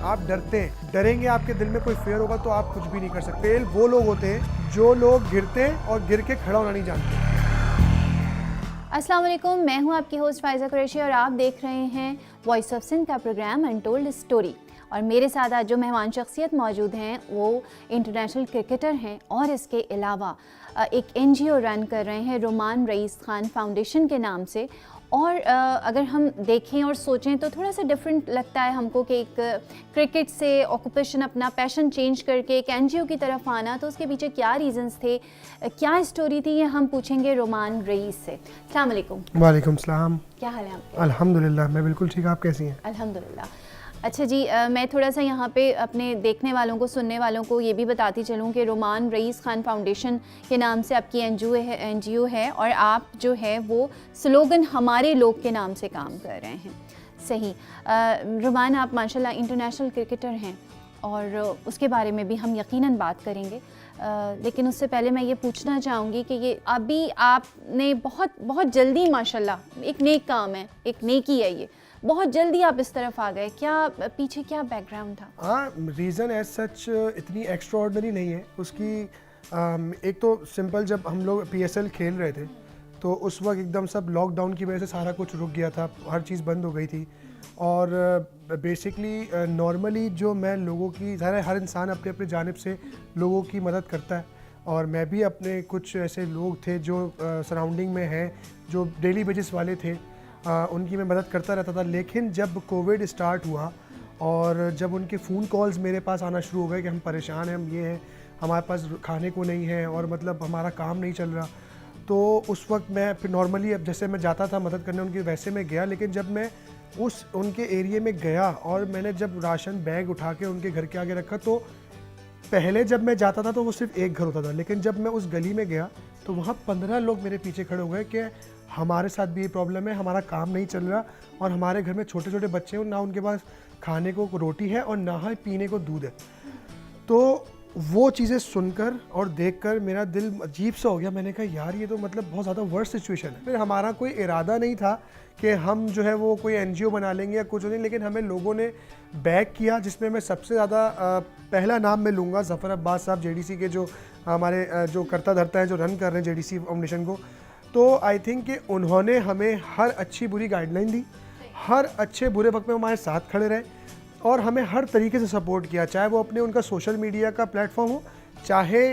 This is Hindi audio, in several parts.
आप डरते हैं, डरेंगे, आपके दिल में कोई फेयर होगा तो आप कुछ भी नहीं कर सकते। फेल वो लोग होते हैं जो लोग गिरते हैं और गिर के खड़ा होना नहीं जानते। अस्सलाम वालेकुम, मैं हूं आपकी होस्ट फाइज़ा कुरैशी और आप देख रहे हैं वॉइस ऑफ सिंध का प्रोग्राम अनटोल्ड स्टोरी। और मेरे साथ आज जो मेहमान शख्सियत मौजूद हैं वो इंटरनेशनल क्रिकेटर हैं और इसके अलावा एक NGO रन कर रहे हैं रोमान रईस खान फाउंडेशन के नाम से। और अगर हम देखें और सोचें तो थोड़ा सा डिफरेंट लगता है हमको कि एक क्रिकेट से ऑक्यूपेशन अपना पैशन चेंज करके एक NGO की तरफ आना, तो उसके पीछे क्या रीज़न्स थे, क्या स्टोरी थी, ये हम पूछेंगे रोमान रईस से। अस्सलाम वालेकुम। वालेकुम सलाम। क्या हाल है आपके? अल्हम्दुलिल्लाह, मैं बिल्कुल ठीक। आप कैसी हैं? अल्हम्दुलिल्लाह। अच्छा जी, मैं थोड़ा सा यहाँ पे अपने देखने वालों को, सुनने वालों को ये भी बताती चलूँ कि रोमान रईस खान फाउंडेशन के नाम से आपकी NGO है और आप जो है वो स्लोगन हमारे लोग के नाम से काम कर रहे हैं। सही। रोमान, आप माशाल्लाह इंटरनेशनल क्रिकेटर हैं और उसके बारे में भी हम यकीनन बात करेंगे, लेकिन उससे पहले मैं ये पूछना चाहूँगी कि ये अभी आपने बहुत जल्दी, माशाल्लाह एक नेक काम है, एक नेकी है, ये बहुत जल्दी आप इस तरफ आ गए, क्या पीछे क्या बैकग्राउंड था? हाँ, रीज़न एज सच इतनी एक्स्ट्रा ऑर्डनरी नहीं है उसकी। एक तो सिंपल, जब हम लोग PSL खेल रहे थे तो उस वक्त एकदम सब लॉकडाउन की वजह से सारा कुछ रुक गया था, हर चीज़ बंद हो गई थी। और बेसिकली नॉर्मली जो मैं लोगों की, हर इंसान अपने अपने जानिब से लोगों की मदद करता है, और मैं भी अपने कुछ ऐसे लोग थे जो सराउंडिंग में हैं, जो डेली बेसिस वाले थे, उनकी मैं मदद करता रहता था। लेकिन जब कोविड स्टार्ट हुआ और जब उनके फ़ोन कॉल्स मेरे पास आना शुरू हो गए कि हम परेशान हैं, हम ये हैं, हमारे पास खाने को नहीं है और मतलब हमारा काम नहीं चल रहा, तो उस वक्त मैं फिर नॉर्मली, अब जैसे मैं जाता था मदद करने उनकी, वैसे मैं गया। लेकिन जब मैं उनके एरिया में गया और मैंने जब राशन बैग उठा के उनके घर के आगे रखा, तो पहले जब मैं जाता था तो वो सिर्फ एक घर होता था, लेकिन जब मैं उस गली में गया तो वहाँ 15 लोग मेरे पीछे खड़े हो गए कि हमारे साथ भी ये प्रॉब्लम है, हमारा काम नहीं चल रहा और हमारे घर में छोटे छोटे बच्चे हैं, ना उनके पास खाने को रोटी है और ना ही पीने को दूध है। तो वो चीज़ें सुनकर और देखकर मेरा दिल अजीब सा हो गया। मैंने कहा यार, ये तो मतलब बहुत ज़्यादा वर्स्ट सिचुएशन है। फिर हमारा कोई इरादा नहीं था कि हम जो है वो कोई NGO बना लेंगे या कुछ नहीं, लेकिन हमें लोगों ने बैक किया, जिसमें मैं सबसे ज़्यादा पहला नाम मैं लूँगा ज़फ़र अब्बास साहब, JDC के, जो हमारे जो करता धरता है, जो रन कर रहे हैं JDC फाउंडेशन को। तो आई थिंक कि उन्होंने हमें हर अच्छी बुरी गाइडलाइन दी, हर अच्छे बुरे वक्त में हमारे साथ खड़े रहे और हमें हर तरीके से सपोर्ट किया, चाहे वो अपने उनका सोशल मीडिया का प्लेटफॉर्म हो, चाहे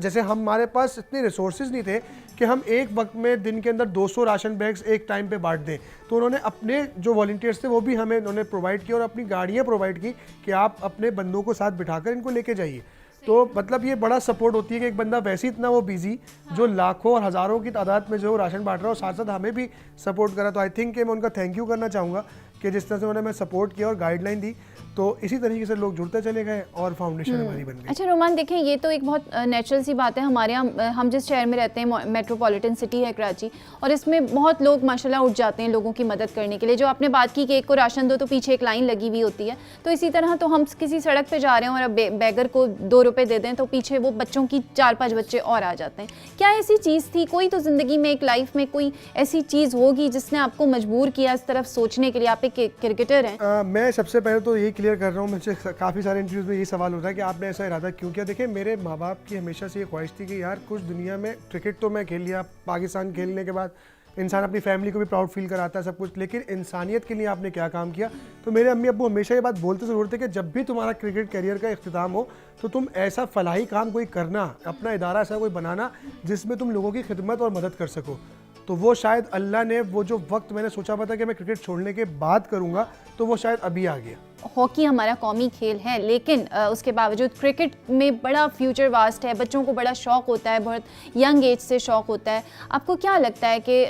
जैसे हमारे पास इतने रिसोर्सेज नहीं थे कि हम एक वक्त में दिन के अंदर 200 राशन बैग्स एक टाइम पे बांट दें, तो उन्होंने अपने जो वॉलंटियर्स थे वो भी हमें उन्होंने प्रोवाइड किया और अपनी गाड़ियाँ प्रोवाइड की कि आप अपने बंदों को साथ बिठाकर इनको लेके जाइए। तो मतलब ये बड़ा सपोर्ट होती है कि एक बंदा वैसे ही इतना वो बिजी, जो लाखों और हज़ारों की तादाद में जो राशन बांट रहा है और साथ साथ हमें भी सपोर्ट करा। तो आई थिंक कि मैं उनका थैंक यू करना चाहूँगा कि जिस तरह से उन्होंने हमें सपोर्ट किया और गाइडलाइन दी, तो इसी तरीके से लोग जुड़ते चले गए और फाउंडेशन हमारी बन गई। अच्छा रोमान, देखें ये तो एक बहुत नेचुरल सी बात है। हमारे यहाँ, हम जिस शहर में रहते हैं, मेट्रोपॉलिटन सिटी है कराची, और इसमें बहुत लोग माशाल्लाह उठ जाते हैं लोगों की मदद करने के लिए। जो आपने बात की कि एक को राशन दो तो पीछे एक लाइन लगी हुई होती है, तो इसी तरह तो हम किसी सड़क पर जा रहे हैं और अब बैगर को 2 रुपये दे दें तो पीछे वो बच्चों की 4-5 बच्चे और आ जाते हैं। क्या ऐसी चीज़ थी, कोई तो ज़िंदगी में, एक लाइफ में कोई ऐसी चीज़ होगी जिसने आपको मजबूर किया इस तरफ सोचने के लिए? आप एक क्रिकेटर हैं। मैं सबसे पहले तो यही क्लियर कर रहा हूँ, मुझसे काफ़ी सारे इंटरव्यूज़ में यही सवाल होता है कि आपने ऐसा इरादा क्यों किया। देखिए, मेरे माँ बाप की हमेशा से ये ख्वाहिश थी कि यार कुछ दुनिया में, क्रिकेट तो मैं खेल लिया, पाकिस्तान खेलने के बाद इंसान अपनी फैमिली को भी प्राउड फील कराता है सब कुछ, लेकिन इंसानियत के लिए आपने क्या काम किया। तो मेरे अम्मी अब्बू हमेशा ये बात बोलते ज़रूर थे कि जब भी तुम्हारा क्रिकेट करियर का इख्तिताम हो तो तुम ऐसा फलाही काम कोई करना, अपना इदारा ऐसा कोई बनाना जिसमें तुम लोगों की खिदमत और मदद कर सको। तो वो शायद अल्लाह ने, वो जो वक्त मैंने सोचा हुआ था कि मैं क्रिकेट छोड़ने के बाद करूँगा, तो वो शायद अभी आ गया। हॉकी हमारा कौमी खेल है, लेकिन उसके बावजूद क्रिकेट में बड़ा फ्यूचर वास्ट है, बच्चों को बड़ा शौक़ होता है, बहुत यंग एज से शौक़ होता है। आपको क्या लगता है कि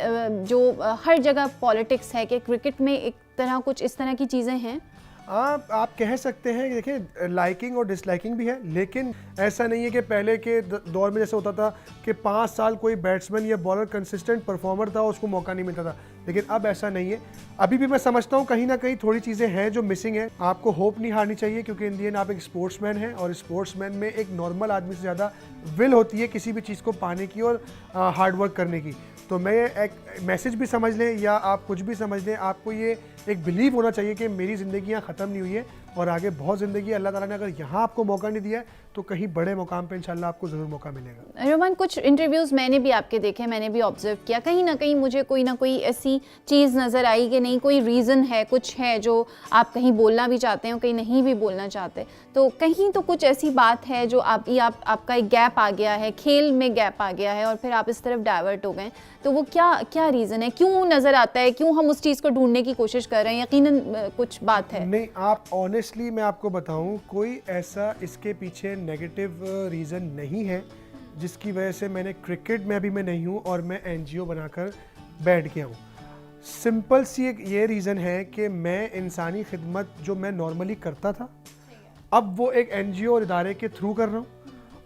जो हर जगह पॉलिटिक्स है, कि क्रिकेट में एक तरह कुछ इस तरह की चीज़ें हैं? आप कह सकते हैं कि देखिए, लाइकिंग और डिसलाइकिंग भी है, लेकिन ऐसा नहीं है कि पहले के दौर में जैसे होता था कि 5 साल कोई बैट्समैन या बॉलर कंसिस्टेंट परफॉर्मर था, उसको मौका नहीं मिलता था, लेकिन अब ऐसा नहीं है। अभी भी मैं समझता हूँ कहीं ना कहीं थोड़ी चीज़ें हैं जो मिसिंग है। आपको होप नहीं हारनी चाहिए, क्योंकि इन दी एंड आप एक स्पोर्ट्समैन हैं और स्पोर्ट्समैन में एक नॉर्मल आदमी से ज़्यादा विल होती है किसी भी चीज़ को पाने की और हार्ड वर्क करने की। तो मैं एक मैसेज भी समझ लें या आप कुछ भी समझ लें, आपको ये एक बिलीव होना चाहिए कि मेरी ज़िंदगी यहाँ ख़त्म नहीं हुई है, और आगे बहुत ज़िंदगी है। अल्लाह ताला ने अगर यहाँ आपको मौका नहीं दिया है तो कहीं बड़े मुकाम पे इंशाल्लाह आपको ज़रूर मौका मिलेगा। रोमान, कुछ इंटरव्यूज़ मैंने भी आपके देखे, मैंने भी ऑब्जर्व किया, कहीं ना कहीं मुझे कोई ना कोई ऐसी चीज़ नज़र आई कि नहीं कोई रीज़न है, कुछ है जो आप कहीं बोलना भी चाहते हैं और कहीं नहीं भी बोलना चाहते, तो कहीं तो कुछ ऐसी बात है जो आपका एक गैप आ गया है, खेल में गैप आ गया है और फिर आप इस तरफ डाइवर्ट हो गए, तो वो क्या रीज़न है, क्यों नज़र आता है, क्यों हम उस चीज़ को ढूंढने की कोशिश कर रहे हैं? यकीनन कुछ बात है। नहीं, आप ऑनेस्टली मैं आपको बताऊं, कोई ऐसा इसके पीछे नेगेटिव रीज़न नहीं है जिसकी वजह से मैंने क्रिकेट में अभी मैं नहीं हूं और मैं एनजीओ बनाकर बैठ गया हूं। सिंपल सी एक ये रीज़न है कि मैं इंसानी खिदमत जो मैं नॉर्मली करता था अब वो एक एनजीओ और इदारे के थ्रू कर रहा हूँ।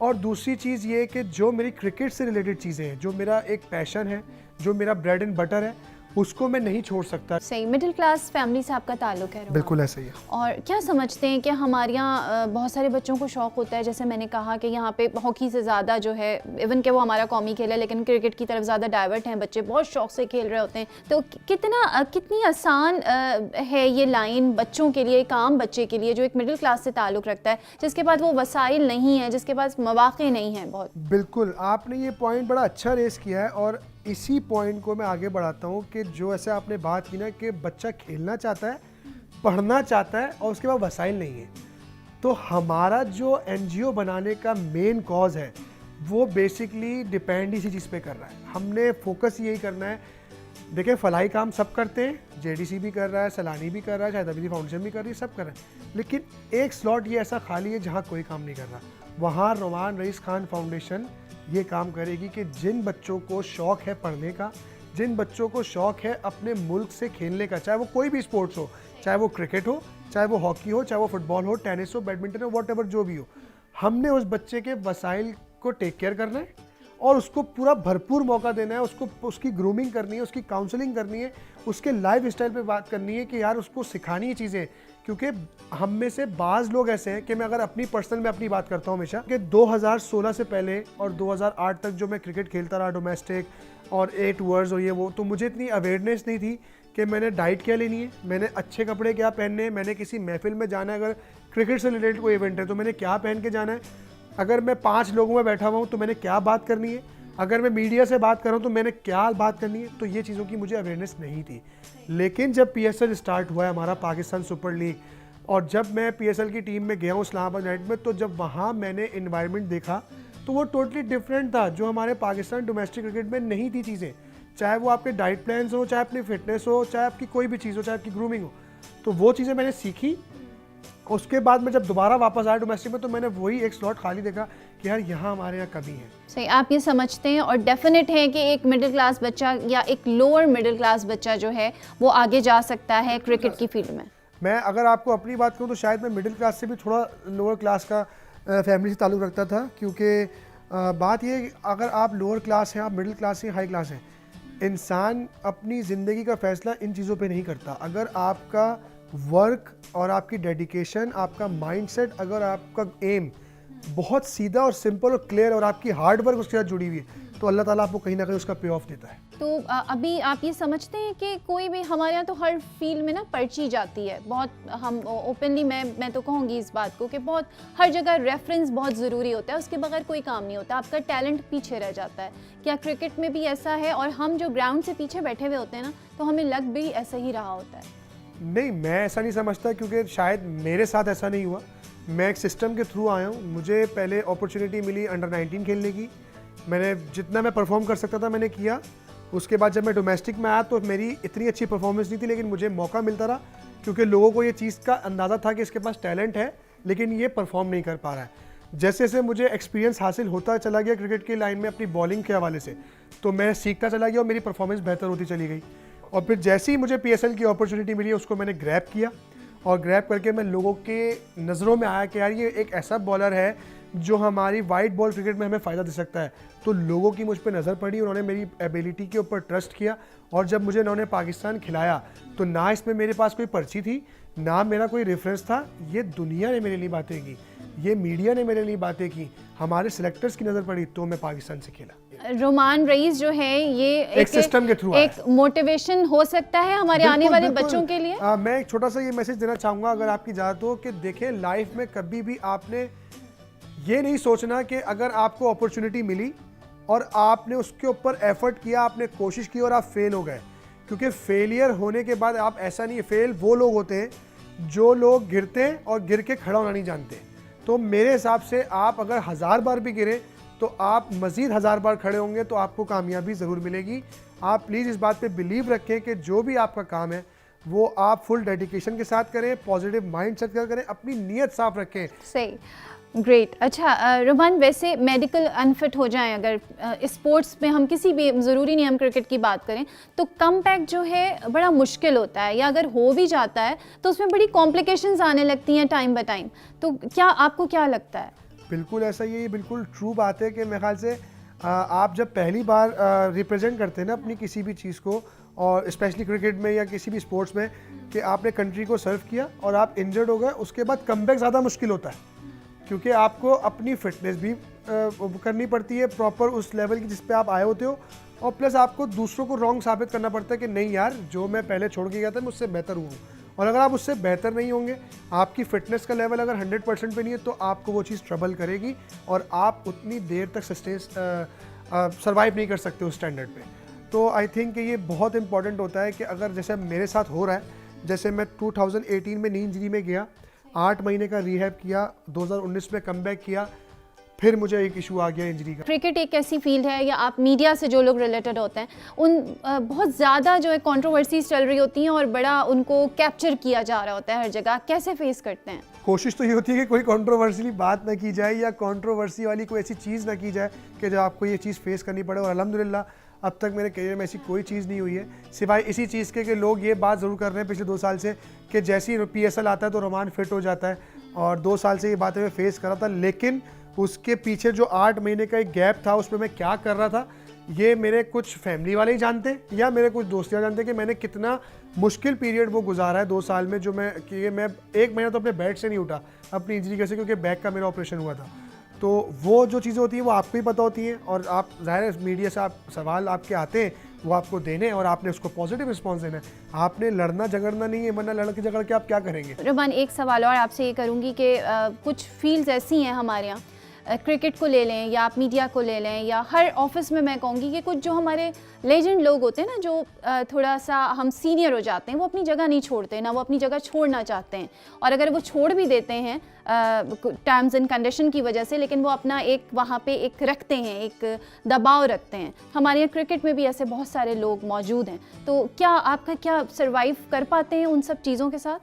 और दूसरी चीज़ ये कि जो मेरी क्रिकेट से रिलेटेड चीज़ें हैं, जो मेरा एक पैशन है, जो मेरा ब्रेड एंड बटर है, उसको मैं नहीं छोड़ सकता। सही, मिडिल क्लास फैमिली से आपका ताल्लुक है रोमान? बिल्कुल ऐसा ही है। और क्या समझते हैं कि हमारे यहाँ बहुत सारे बच्चों को शौक़ होता है, जैसे मैंने कहा कि यहाँ पे हॉकी से ज़्यादा जो है, इवन कि वो हमारा कौमी खेल है, लेकिन क्रिकेट की तरफ ज़्यादा डाइवर्ट हैं बच्चे, बहुत शौक़ से खेल रहे होते हैं, तो कितनी आसान है ये लाइन बच्चों के लिए, एक आम बच्चे के लिए जो एक मिडिल क्लास से ताल्लुक़ रखता है, जिसके पास वो वसाइल नहीं है, जिसके पास मौक़े नहीं हैं बहुत? बिल्कुल, आपने ये पॉइंट बड़ा अच्छा रेस किया है और इसी पॉइंट को मैं आगे बढ़ाता हूँ कि जो ऐसे आपने बात की ना कि बच्चा खेलना चाहता है, पढ़ना चाहता है और उसके बाद वसाइल नहीं है, तो हमारा जो एनजीओ बनाने का मेन कॉज है वो बेसिकली डिपेंड इसी चीज़ पे कर रहा है। हमने फोकस यही करना है। देखिए, फलाई काम सब करते हैं, जेडीसी भी कर रहा है, सलानी भी कर रहा है, शायद अभी फाउंडेशन भी कर रही है, सब कर रहा है, लेकिन एक स्लॉट ये ऐसा खाली है जहाँ कोई काम नहीं कर रहा। वहाँ रोमान रईस खान फाउंडेशन ये काम करेगी कि जिन बच्चों को शौक़ है पढ़ने का, जिन बच्चों को शौक़ है अपने मुल्क से खेलने का, चाहे वो कोई भी स्पोर्ट्स हो, चाहे वो क्रिकेट हो, चाहे वो हॉकी हो, चाहे वो फुटबॉल हो, टेनिस हो, बैडमिंटन हो, वॉट एवर जो भी हो, हमने उस बच्चे के वसाइल को टेक केयर करना है और उसको पूरा भरपूर मौका देना है, उसको उसकी ग्रूमिंग करनी है, उसकी काउंसलिंग करनी है, उसके लाइफ स्टाइल पे बात करनी है कि यार उसको सिखानी है चीज़ें। क्योंकि हम में से बाज़ लोग ऐसे हैं कि मैं अगर अपनी पर्सनल में अपनी बात करता हूँ हमेशा कि 2016 से पहले और 2008 तक जो मैं क्रिकेट खेलता रहा डोमेस्टिक और 8 ओवर्स और ये वो, तो मुझे इतनी अवेयरनेस नहीं थी कि मैंने डाइट क्या लेनी है, मैंने अच्छे कपड़े क्या पहनने हैं, मैंने किसी महफिल में जाना है, अगर क्रिकेट से रिलेटेड कोई इवेंट है तो मैंने क्या पहन के जाना है, अगर मैं 5 लोगों में बैठा हुआ हूँ तो मैंने क्या बात करनी है, अगर मैं मीडिया से बात कर रहा हूँ तो मैंने क्या बात करनी है, तो ये चीज़ों की मुझे अवेयरनेस नहीं थी। लेकिन जब PSL स्टार्ट हुआ है हमारा पाकिस्तान सुपर लीग, और जब मैं PSL की टीम में गया हूँ इस्लामाबाद यूनाइटेड में, तो जब वहाँ मैंने इन्वायरमेंट देखा तो वो टोटली डिफरेंट था, जो हमारे पाकिस्तान डोमेस्टिक क्रिकेट में नहीं थी चीज़ें, चाहे वो आपके डाइट प्लान्स हो, चाहे अपनी फिटनेस हो, चाहे आपकी कोई भी चीज़ हो, चाहे आपकी ग्रूमिंग हो, तो वो चीज़ें मैंने सीखी। उसके बाद मैं जब दोबारा वापस आया डोमेस्टिक में तो मैंने वही एक स्लॉट खाली देखा कि यार यहाँ हमारे यहाँ कमी है। सही, आप ये समझते हैं और डेफिनेट है कि एक मिडिल क्लास बच्चा या एक लोअर मिडिल क्लास बच्चा जो है वो आगे जा सकता है क्रिकेट की फील्ड में? मैं अगर आपको अपनी बात करूँ तो शायद मैं मिडिल क्लास से भी थोड़ा लोअर क्लास का फैमिली से ताल्लुक़ रखता था, क्योंकि बात ये है अगर आप लोअर क्लास हैं, आप मिडिल क्लास हैं, हाई क्लास हैं, इंसान अपनी ज़िंदगी का फ़ैसला इन चीज़ों पे नहीं करता। अगर आपका वर्क और आपकी डेडिकेशन, आपका माइंडसेट, अगर आपका एम बहुत सीधा और सिंपल और क्लियर और आपकी हार्ड वर्क उसके साथ जुड़ी हुई है, तो अल्लाह ताला आपको कहीं ना कहीं उसका पे ऑफ देता है। तो अभी आप ये समझते हैं कि कोई भी हमारे यहाँ तो हर फील्ड में ना पर्ची जाती है बहुत, हम ओपनली मैं तो कहूँगी इस बात को कि बहुत हर जगह रेफरेंस बहुत ज़रूरी होता है, उसके बगैर कोई काम नहीं होता, आपका टैलेंट पीछे रह जाता है। क्या क्रिकेट में भी ऐसा है? और हम जो ग्राउंड से पीछे बैठे हुए होते हैं ना, तो हमें लग भी ऐसा ही रहा होता है। नहीं, मैं ऐसा नहीं समझता, क्योंकि शायद मेरे साथ ऐसा नहीं हुआ। मैं एक सिस्टम के थ्रू आया हूँ। मुझे पहले अपॉर्चुनिटी मिली अंडर 19 खेलने की, मैंने जितना मैं परफॉर्म कर सकता था मैंने किया। उसके बाद जब मैं डोमेस्टिक में आया तो मेरी इतनी अच्छी परफॉर्मेंस नहीं थी, लेकिन मुझे मौका मिलता रहा, क्योंकि लोगों को ये चीज़ का अंदाज़ा था कि इसके पास टैलेंट है लेकिन ये परफॉर्म नहीं कर पा रहा है। जैसे जैसे मुझे एक्सपीरियंस हासिल होता चला गया क्रिकेट की लाइन में अपनी बॉलिंग के हवाले से, तो मैं सीखता चला गया और मेरी परफॉर्मेंस बेहतर होती चली गई। और फिर जैसे ही मुझे PSL की अपॉर्चुनिटी मिली उसको मैंने ग्रैब किया, और ग्रैब करके मैं लोगों के नज़रों में आया कि यार ये एक ऐसा बॉलर है जो हमारी वाइट बॉल क्रिकेट में हमें फ़ायदा दे सकता है। तो लोगों की मुझ पर नज़र पड़ी, उन्होंने मेरी एबिलिटी के ऊपर ट्रस्ट किया, और जब मुझे उन्होंने पाकिस्तान खिलाया तो ना इसमें मेरे पास कोई पर्ची थी, ना मेरा कोई रेफरेंस था। ये दुनिया ने मेरे लिए बातें की, ये मीडिया ने मेरे लिए बातें की, हमारे सिलेक्टर्स की नज़र पड़ी तो मैं पाकिस्तान से खेला। रोमान रईस जो है ये एक सिस्टम के थ्रू एक मोटिवेशन हो सकता है हमारे आने वाले बच्चों के लिए। मैं एक छोटा सा ये मैसेज देना चाहूँगा अगर आपकी इजाज़त हो कि देखें, लाइफ में कभी भी आपने ये नहीं सोचना कि अगर आपको अपॉर्चुनिटी मिली और आपने उसके ऊपर एफर्ट किया, आपने कोशिश की और आप फेल हो गए, क्योंकि फेलियर होने के बाद आप ऐसा नहीं है, फेल वो लोग होते हैं जो लोग गिरते हैं और गिर के खड़ा होना नहीं जानते। तो मेरे हिसाब से आप अगर 1000 बार भी गिरे तो आप मज़ीद 1000 बार खड़े होंगे तो आपको कामयाबी ज़रूर मिलेगी। आप प्लीज़ इस बात पे बिलीव रखें कि जो भी आपका काम है वो आप फुल डेडिकेशन के साथ करें, पॉजिटिव माइंड सेट करें, अपनी नीयत साफ रखें। सही, ग्रेट। अच्छा रोमान, वैसे मेडिकल अनफिट हो जाएं अगर स्पोर्ट्स में, हम किसी भी, ज़रूरी नहीं हम क्रिकेट की बात करें, तो कम बैक जो है बड़ा मुश्किल होता है, या अगर हो भी जाता है तो उसमें बड़ी कॉम्प्लिकेशंस आने लगती हैं टाइम बाय टाइम। तो क्या आपको क्या लगता है? बिल्कुल ऐसा ही है, ये बिल्कुल ट्रू बात है कि मेरे ख्याल से आप जब पहली बार रिप्रेजेंट करते हैं ना अपनी किसी भी चीज़ को, और स्पेशली क्रिकेट में या किसी भी स्पोर्ट्स में, कि आपने कंट्री को सर्व किया और आप इंजर्ड हो गए, उसके बाद कमबैक ज़्यादा मुश्किल होता है, क्योंकि आपको अपनी फिटनेस भी करनी पड़ती है प्रॉपर उस लेवल की जिस पे आप आए होते हो, और प्लस आपको दूसरों को रॉन्ग साबित करना पड़ता है कि नहीं यार, जो मैं पहले छोड़ के गया था मैं उससे बेहतर हूँ। और अगर आप उससे बेहतर नहीं होंगे, आपकी फ़िटनेस का लेवल अगर 100% पे नहीं है, तो आपको वो चीज़ ट्रबल करेगी और आप उतनी देर तक सर्वाइव नहीं कर सकते उस स्टैंडर्ड पे। तो आई थिंक कि ये बहुत इंपॉर्टेंट होता है कि अगर जैसे मेरे साथ हो रहा है, जैसे मैं 2018 में नी इंजरी में गया, 8 महीने का रिहैब किया, 2019 में कमबैक किया, फिर मुझे एक इशू आ गया इंजरी का। क्रिकेट एक ऐसी फील्ड है, या आप मीडिया से जो लोग रिलेटेड होते हैं उन बहुत ज़्यादा जो है कंट्रोवर्सीज चल रही होती हैं और बड़ा उनको कैप्चर किया जा रहा होता है हर जगह, कैसे फेस करते हैं? कोशिश तो ये होती है कि कोई कंट्रोवर्सी बात ना की जाए या कंट्रोवर्सी वाली कोई ऐसी चीज़ ना की जाए कि जो आपको ये चीज़ फेस करनी पड़े, और अल्हम्दुलिल्लाह अब तक मेरे करियर में ऐसी कोई चीज़ नहीं हुई है, सिवाय इसी चीज़ के कि लोग ये बात ज़रूर कर रहे हैं पिछले 2 साल से कि जैसे ही PSL आता है तो रोमान फिट हो जाता है, और 2 साल से ये बातें मैं फेस कर रहा था। लेकिन उसके पीछे जो 8 महीने का एक गैप था, उसमें मैं क्या कर रहा था, ये मेरे कुछ फैमिली वाले ही जानते हैं या मेरे कुछ दोस्त जानते हैं कि मैंने कितना मुश्किल पीरियड वो गुजारा है 2 साल में, जो मैं 1 महीना तो अपने बेड से नहीं उठा अपनी इंजरी कैसे, क्योंकि बैक का मेरा ऑपरेशन हुआ था। तो वो जो चीज़ें होती हैं वो आपको ही पता होती हैं, और आप ज़ाहिर है मीडिया से आप सवाल आपके आते हैं वो आपको देने, और आपने उसको पॉजिटिव रिस्पॉन्स देना है। आपने लड़ना झगड़ना नहीं है, वरना लड़ के झगड़ के आप क्या करेंगे। रोमान, एक सवाल और आपसे ये करूँगी कि कुछ फील्ड्स ऐसी हैं हमारे यहाँ, क्रिकेट को ले लें या आप मीडिया को ले लें, या हर ऑफिस में मैं कहूँगी कि कुछ जो हमारे लेजेंड लोग होते हैं ना, जो थोड़ा सा हम सीनियर हो जाते हैं, वो अपनी जगह नहीं छोड़ते ना, वो अपनी जगह छोड़ना चाहते हैं, और अगर वो छोड़ भी देते हैं टर्म्स एंड कंडीशन की वजह से, लेकिन वो अपना एक वहाँ पे एक रखते हैं, एक दबाव रखते हैं। हमारे यहाँ क्रिकेट में भी ऐसे बहुत सारे लोग मौजूद हैं, तो क्या आपका क्या सर्वाइव कर पाते हैं उन सब चीज़ों के साथ?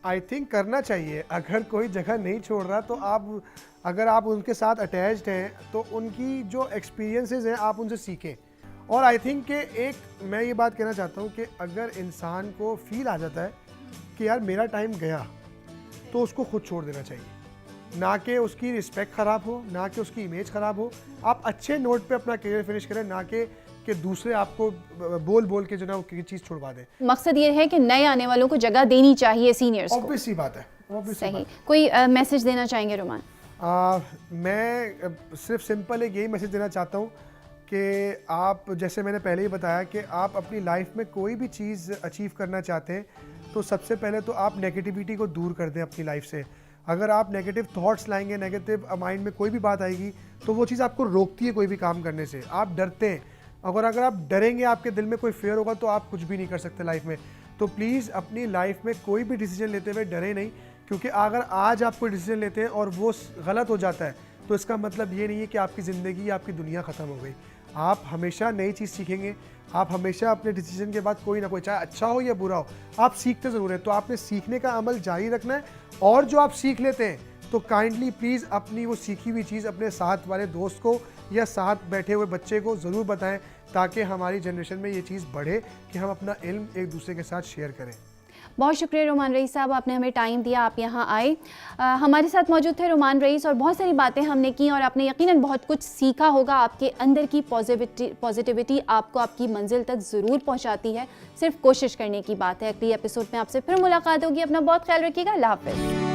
आई थिंक करना चाहिए। अगर कोई जगह नहीं छोड़ रहा तो आप, अगर आप उनके साथ अटैच्ड हैं तो उनकी जो एक्सपीरियंसेस हैं आप उनसे सीखें। और आई थिंक कि एक मैं ये बात कहना चाहता हूँ कि अगर इंसान को फील आ जाता है कि यार मेरा टाइम गया, तो उसको खुद छोड़ देना चाहिए, ना कि उसकी रिस्पेक्ट ख़राब हो, ना कि उसकी इमेज ख़राब हो। आप अच्छे नोट पे अपना करियर फिनिश करें, ना कि दूसरे आपको बोल बोल के जो ना वो चीज़ छुड़वा दें। मकसद ये है कि नए आने वालों को जगह देनी चाहिए सीनियर्स को। ऑब्वियस सी बात है। सही। कोई मैसेज देना चाहेंगे रोमान? मैं सिर्फ सिंपल एक यही मैसेज देना चाहता हूँ कि आप, जैसे मैंने पहले ही बताया कि आप अपनी लाइफ में कोई भी चीज़ अचीव करना चाहते हैं तो सबसे पहले तो आप नेगेटिविटी को दूर कर दें अपनी लाइफ से। अगर आप नेगेटिव थॉट्स लाएंगे, नेगेटिव माइंड में कोई भी बात आएगी, तो वो चीज़ आपको रोकती है कोई भी काम करने से। आप डरते हैं, अगर आप डरेंगे, आपके दिल में कोई फेयर होगा, तो आप कुछ भी नहीं कर सकते लाइफ में। तो प्लीज़ अपनी लाइफ में कोई भी डिसीजन लेते हुए डरे नहीं, क्योंकि अगर आज आप कोई डिसीजन लेते हैं और वो गलत हो जाता है तो इसका मतलब ये नहीं है कि आपकी ज़िंदगी, आपकी दुनिया ख़त्म हो गई। आप हमेशा नई चीज़ सीखेंगे, आप हमेशा अपने डिसीजन के बाद कोई ना कोई, चाहे अच्छा हो या बुरा हो, आप सीखते ज़रूर हैं। तो आपने सीखने का अमल जारी रखना है, और जो आप सीख लेते हैं तो काइंडली प्लीज़ अपनी वो सीखी हुई चीज़ अपने साथ वाले दोस्त को या साथ बैठे हुए बच्चे को ज़रूर बताएं, ताकि हमारी जनरेशन में ये चीज़ बढ़े कि हम अपना इल्म एक दूसरे के साथ शेयर करें। बहुत शुक्रिया रोमान रईस साहब, आपने हमें टाइम दिया, आप यहाँ आए, हमारे साथ मौजूद थे रोमान रईस, और बहुत सारी बातें हमने की और आपने यकीनन बहुत कुछ सीखा होगा। आपके अंदर की पॉजिटिविटी आपको आपकी मंजिल तक ज़रूर पहुँचाती है, सिर्फ कोशिश करने की बात है। अगली एपिसोड में आपसे फिर मुलाकात होगी। अपना बहुत ख्याल रखिएगा। अल्लाह हाफ़िज़।